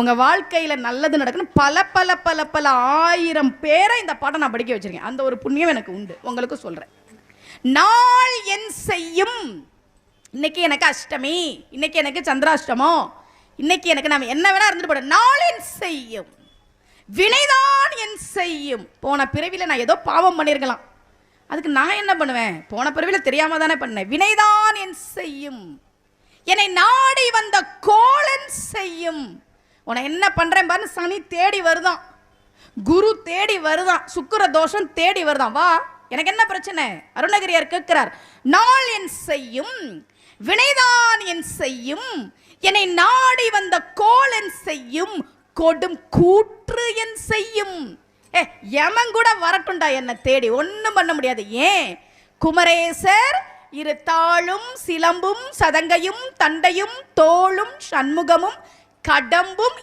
உங்கள் வாழ்க்கையில் நல்லது நடக்கணும். பல பல பல பல ஆயிரம் பேரை இந்த பாடம் நான் படிக்க வச்சிருக்கேன். அந்த ஒரு புண்ணியம் எனக்கு உண்டு. உங்களுக்கு சொல்கிறேன். நாள் என் செய்யும். இன்னைக்கு எனக்கு அஷ்டமி, இன்னைக்கு எனக்கு சந்திராஷ்டமம், இன்னைக்கு எனக்கு நான் என்ன வேணா இருந்துட்டு போட. நாள் என் செய்யும், வினைதான் என் செய்யும். போன பிறவியில் நான் ஏதோ பாவம் பண்ணியிருக்கலாம், அதுக்கு நான் என்ன பண்ணுவேன்? போன பிறவியில் தெரியாம தானே பண்ணேன். வினைதான் என் செய்யும், என்னை நாடி வந்த கோளன் செய்யும். உன என்ன பண்றேன் பாரு. சனி தேடி வருதான், குரு தேடி வருதான், சுக்கிர தோஷம் தேடி வருதான். வா, எனக்கு என்ன பிரச்சனை? அருணகிரியார் கேட்கிறார். நாள் என் செய்யும், வினைதான் என் செய்யும், என்னை நாடி வந்த கோளன் செய்யும், கொடும் கூற்று என் செய்யும். யமன் கூட வரட்டுண்டா என்ன தேடி, ஒன்றும் பண்ண முடியாது. ஏன்? குமரேசர் இரு தாளும் சிலம்பும் சதங்கையும் தண்டையும் தோளும் சண்முகமும் கடம்பும்